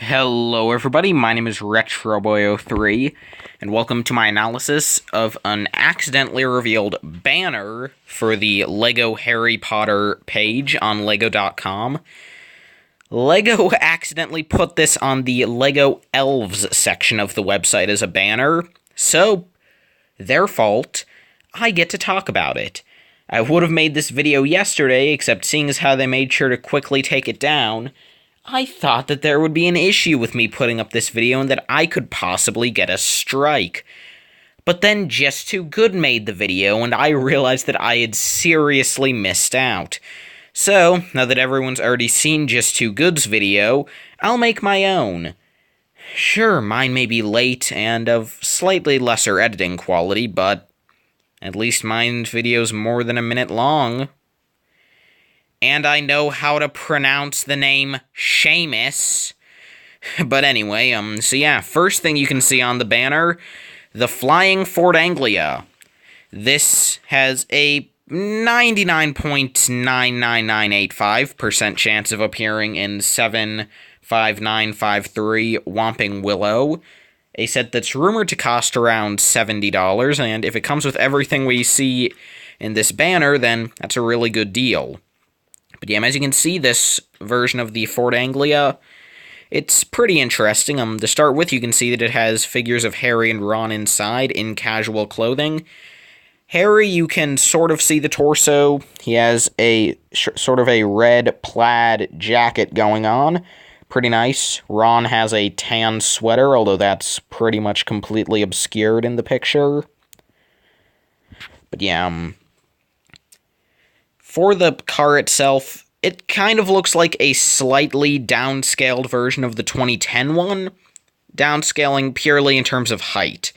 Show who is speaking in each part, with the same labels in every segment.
Speaker 1: Hello everybody, my name is RetroBoy03, and welcome to my analysis of an accidentally revealed banner for the LEGO Harry Potter page on LEGO.com. LEGO accidentally put this on the LEGO Elves section of the website as a banner, so, their fault, I get to talk about it. I would have made this video yesterday, except seeing as how they made sure to quickly take it down, I thought that there would be an issue with me putting up this video and that I could possibly get a strike. But then Just Too Good made the video and I realized that I had seriously missed out. So, now that everyone's already seen Just Too Good's video, I'll make my own. Sure, mine may be late and of slightly lesser editing quality, but at least mine's video's more than a minute long. And I know how to pronounce the name Seamus. But anyway, so yeah, first thing you can see on the banner, the Flying Fort Anglia. This has a 99.99985% chance of appearing in 75953 Whomping Willow, a set that's rumored to cost around $70, and if it comes with everything we see in this banner, then that's a really good deal. But yeah, as you can see, this version of the Fort Anglia, it's pretty interesting. To start with, you can see that it has figures of Harry and Ron inside in casual clothing. Harry, you can sort of see the torso. He has a sort of a red plaid jacket going on. Pretty nice. Ron has a tan sweater, although that's pretty much completely obscured in the picture. But yeah, for the car itself, it kind of looks like a slightly downscaled version of the 2010 one, downscaling purely in terms of height.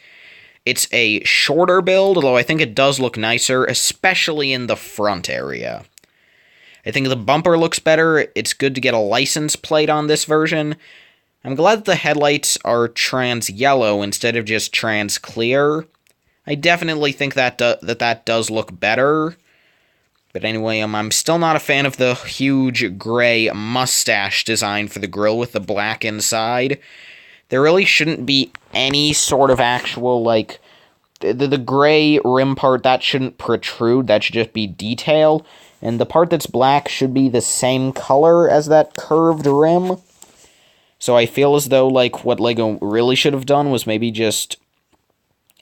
Speaker 1: It's a shorter build, although I think it does look nicer, especially in the front area. I think the bumper looks better. It's good to get a license plate on this version. I'm glad that the headlights are trans yellow instead of just trans clear. I definitely think that does look better. But anyway, I'm still not a fan of the huge gray mustache design for the grille with the black inside. There really shouldn't be any sort of actual, like, the gray rim part, that shouldn't protrude, that should just be detail. And the part that's black should be the same color as that curved rim. So I feel as though, like, what LEGO really should have done was maybe just,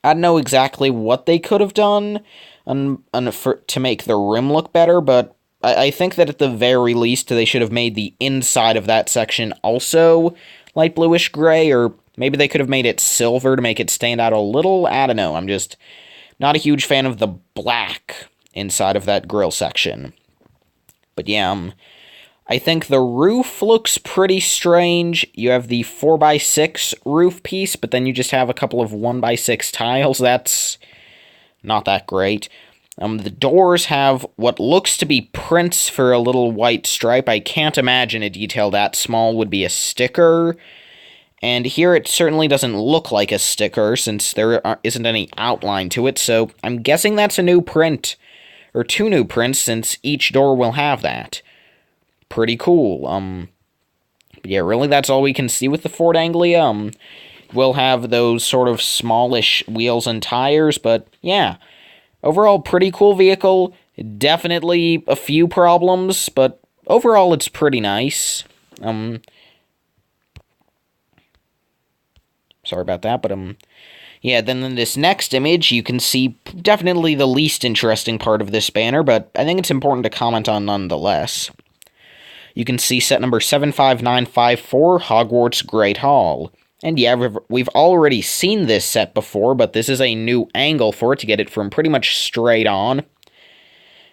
Speaker 1: I don't know exactly what they could have done to make the rim look better, but I think that at the very least they should have made the inside of that section also light bluish gray, or maybe they could have made it silver to make it stand out a little. I don't know, I'm just not a huge fan of the black inside of that grill section. But yeah, I think the roof looks pretty strange. You have the 4x6 roof piece, but then you just have a couple of 1x6 tiles. That's not that great. The doors have what looks to be prints for a little white stripe. I can't imagine a detail that small would be a sticker. And here it certainly doesn't look like a sticker since there isn't any outline to it, so I'm guessing that's a new print. Or two new prints since each door will have that. Pretty cool. Yeah, really that's all we can see with the Fort Anglia. We'll have those sort of smallish wheels and tires, but yeah. Overall, pretty cool vehicle. Definitely a few problems, but overall it's pretty nice. Sorry about that, but yeah, then in this next image, you can see definitely the least interesting part of this banner, but I think it's important to comment on nonetheless. You can see set number 75954, Hogwarts Great Hall. And yeah, we've already seen this set before, but this is a new angle for it to get it from pretty much straight on.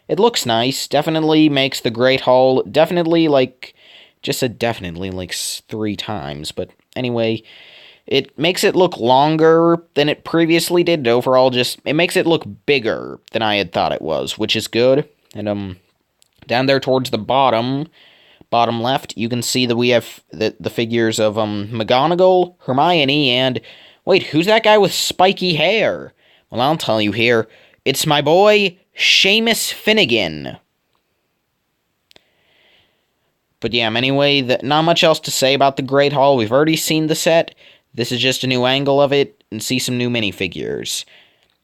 Speaker 1: It looks nice, definitely makes the Great Hall, definitely, like, just said definitely, like, 3 times, but anyway, it makes it look longer than it previously did, overall it makes it look bigger than I had thought it was, which is good. And, down there towards the bottom left, you can see that we have the figures of, McGonagall, Hermione, and, wait, who's that guy with spiky hair? Well, I'll tell you here, it's my boy, Seamus Finnegan. But yeah, anyway, not much else to say about the Great Hall. We've already seen the set. This is just a new angle of it, and see some new minifigures.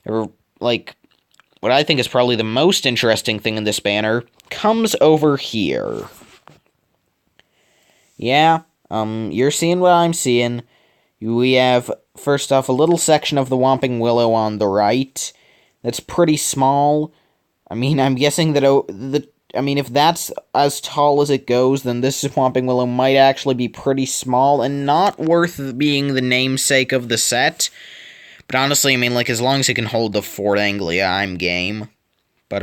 Speaker 1: Or, like, what I think is probably the most interesting thing in this banner comes over here. Yeah, you're seeing what I'm seeing. We have, first off, a little section of the Whomping Willow on the right. That's pretty small. I mean, I'm guessing that if that's as tall as it goes, then this Whomping Willow might actually be pretty small and not worth being the namesake of the set. But honestly, I mean, like, as long as it can hold the Fort Anglia, I'm game. But,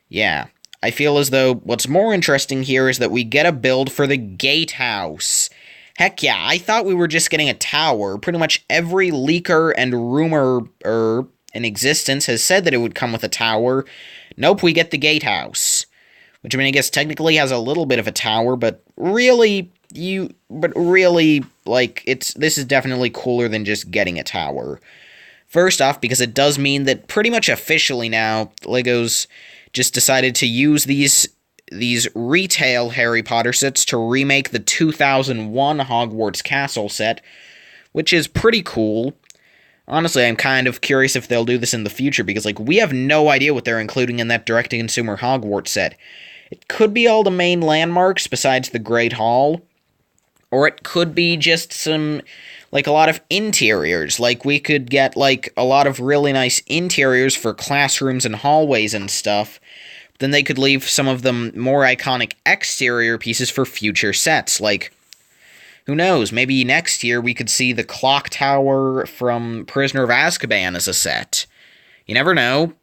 Speaker 1: yeah. I feel as though what's more interesting here is that we get a build for the gatehouse. Heck yeah, I thought we were just getting a tower. Pretty much every leaker and rumor in existence has said that it would come with a tower. Nope, we get the gatehouse. Which, I mean, I guess technically has a little bit of a tower, but really, like, this is definitely cooler than just getting a tower. First off, because it does mean that pretty much officially now, LEGO's just decided to use these retail Harry Potter sets to remake the 2001 Hogwarts Castle set, which is pretty cool. Honestly, I'm kind of curious if they'll do this in the future, because, like, we have no idea what they're including in that direct-to-consumer Hogwarts set. It could be all the main landmarks besides the Great Hall, or it could be just some, like, a lot of interiors. Like, we could get, like, a lot of really nice interiors for classrooms and hallways and stuff. Then they could leave some of the more iconic exterior pieces for future sets. Like, who knows, maybe next year we could see the clock tower from Prisoner of Azkaban as a set. You never know.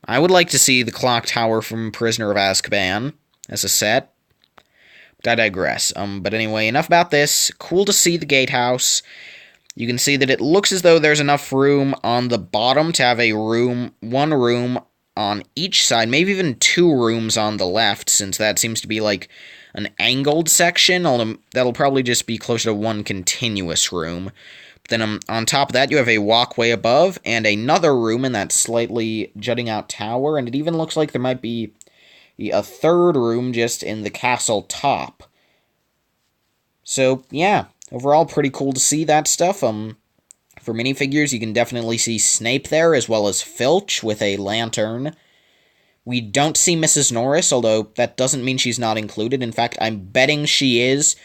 Speaker 1: I would like to see the clock tower from Prisoner of Azkaban as a set. But I digress. But anyway, enough about this. Cool to see the gatehouse. You can see that it looks as though there's enough room on the bottom to have one room on each side, maybe even 2 rooms on the left, since that seems to be like an angled section, although that'll probably just be closer to one continuous room. But then on top of that, you have a walkway above, and another room in that slightly jutting out tower, and it even looks like there might be a third room just in the castle top. So, yeah, overall pretty cool to see that stuff. For minifigures, you can definitely see Snape there, as well as Filch with a lantern. We don't see Mrs. Norris, although that doesn't mean she's not included. In fact, I'm betting she is.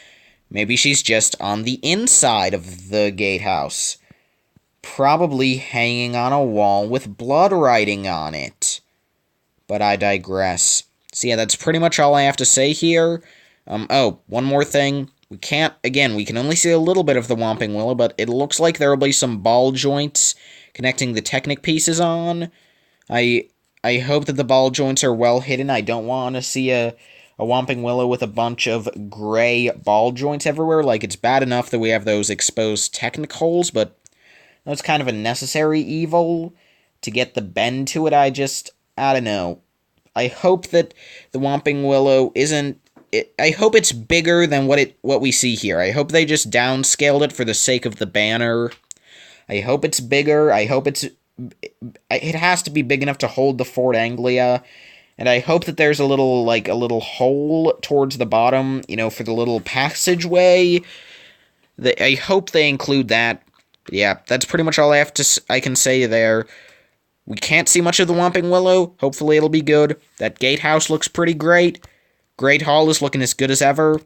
Speaker 1: Maybe she's just on the inside of the gatehouse. Probably hanging on a wall with blood writing on it. But I digress. So yeah, that's pretty much all I have to say here. Oh, one more thing. We can only see a little bit of the Whomping Willow, but it looks like there will be some ball joints connecting the Technic pieces on. I hope that the ball joints are well hidden. I don't want to see a Whomping Willow with a bunch of gray ball joints everywhere. Like, it's bad enough that we have those exposed Technic holes, but that's kind of a necessary evil to get the bend to it. I don't know. I hope that the Whomping Willow isn't... I hope it's bigger than what we see here. I hope they just downscaled it for the sake of the banner. I hope it's bigger. I hope it has to be big enough to hold the Fort Anglia. And I hope that there's a little hole towards the bottom, for the little passageway. I hope they include that. Yeah, that's pretty much all I can say there. We can't see much of the Whomping Willow. Hopefully it'll be good. That gatehouse looks pretty great. Great Hall is looking as good as ever.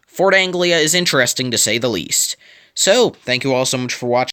Speaker 1: Fort Anglia is interesting to say the least. So, thank you all so much for watching.